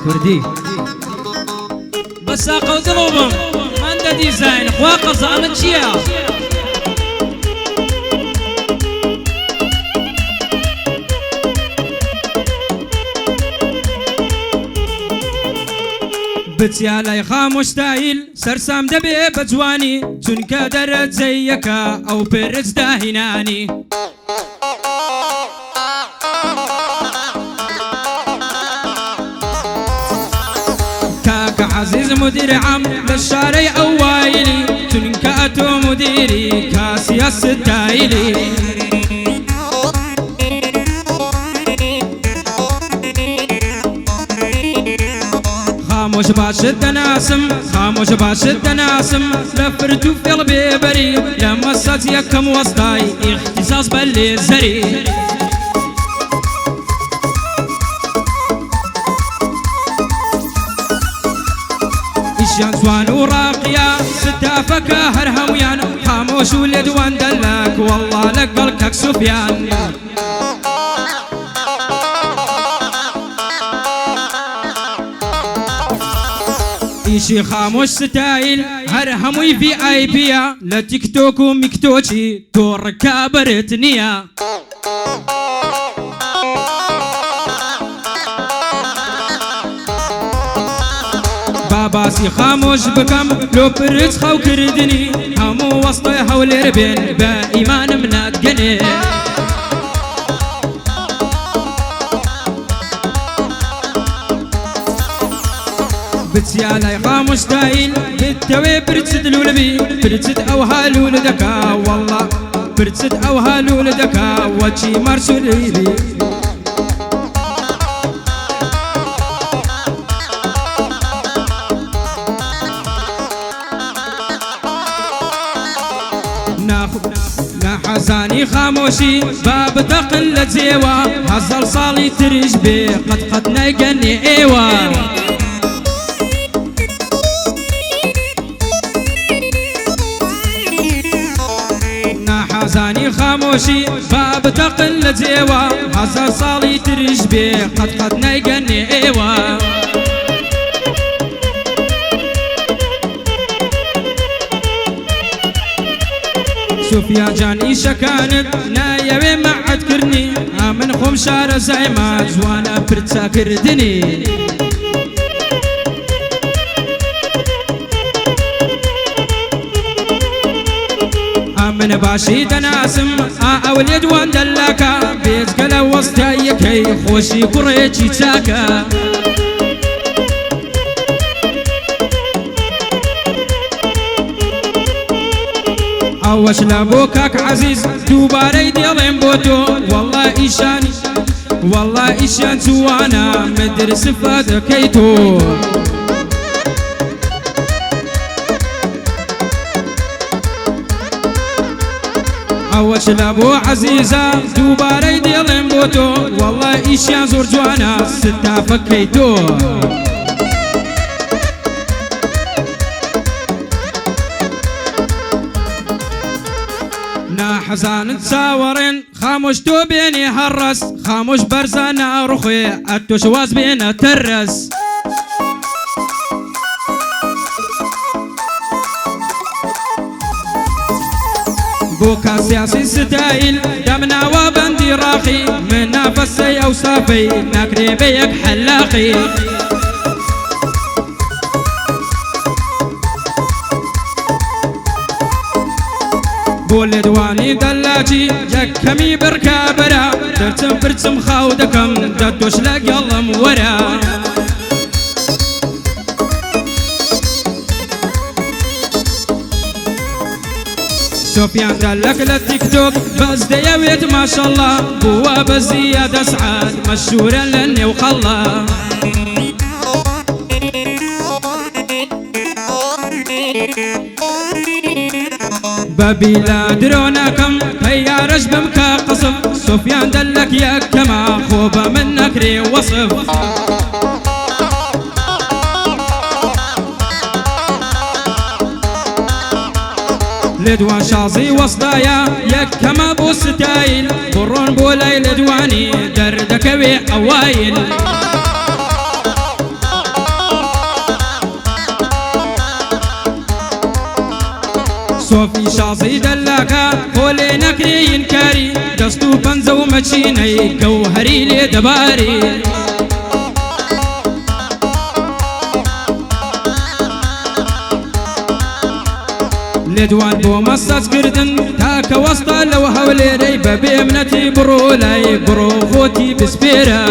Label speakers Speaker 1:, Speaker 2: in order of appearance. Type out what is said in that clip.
Speaker 1: كردي
Speaker 2: بس قوزلوبم من ديزاين خواقة زعمت شيا
Speaker 1: بتيالاي خاموش تايل سرسام دبي بجواني چونکە دەرەت زەیەکە ئەو پرج داهینانی کاکە عەزیز مدیر عام لە شارەی ئەوایلی چونکە ئەتۆ مدیری کاسیە ستایلی خاموش باشد دناسم خاموش باشد دناسم لفرتو في قلبي بري لما صات يكم وسطاي اختصاص بالليزري إشيان زوان وراقيا ستافك هرهم ويانا خاموش ولد واندلك والله لقلك سفيان إيشي خاموش ستايل هرهموي في اي بيا لا تيك توك وميكتوشي تور كابرتنيا باباسي خاموش بكم لو بريت خاو كردني همو وسطي هولي ربين بإيمان منات قني بتيالاي خاموش دايل بالتوي برتسد لولبي برتسد اوها لولدكا والله برتسد اوها لولدكا وشي مرسوليبي حزاني خاموشي باب دقل زيوا هزل صالي تريش بي قد نيقني ايوا حزاني خاموشي باب تقل زيوا هزل صالي تريش بي قد نيقني ايوا سوفيا جاني شكانت نايوي معد كرني من خوم شار زعما جوانا برتسا كردني من باشي دناسم اوليد وان دلاكا بيت قلا وسطاي كي خوشي قريتي تاكا اوش لابوكاك عزيز دوباري ديالين بوتو والله ايشان زوانا مدرس فادكيتو اوش لابو عزيزة دوباري ديالين بوتو والله ايشان زور جوانا ستا فكيتو حزان تصاورين خاموش تو بيني هرس خاموش برزانا رخي اتوش واز بينا ترس بوكا سياسي ستايل دمنا وبندي راخي من نفسي او صافي ناكري بيك حلاقي بولد واني دلاجي يكمي بركابرا درتم برتم خاودكم ددوش لقلم ورا سفيان دلك للتيك توك بس ديويت ما شاء الله هو بزيادة سعاد مشهورا لاني وخلا ببيلا دروناكم هيا رجب مكا قصف سفيان دلك يا كما خوبة منك ري وصف لدوان شازي وصدايا يا كما بو ستايل برون بولاي لدواني دردك بي أوايل صوفي شازي دلاكا خولي نكري ينكاري دستو بنزو مچيني جوهري لي دباري لدوان بو مساس كردن تاك وسط لو هولي ريبة بيمنتي برو لاي برو خوتي بسبيرا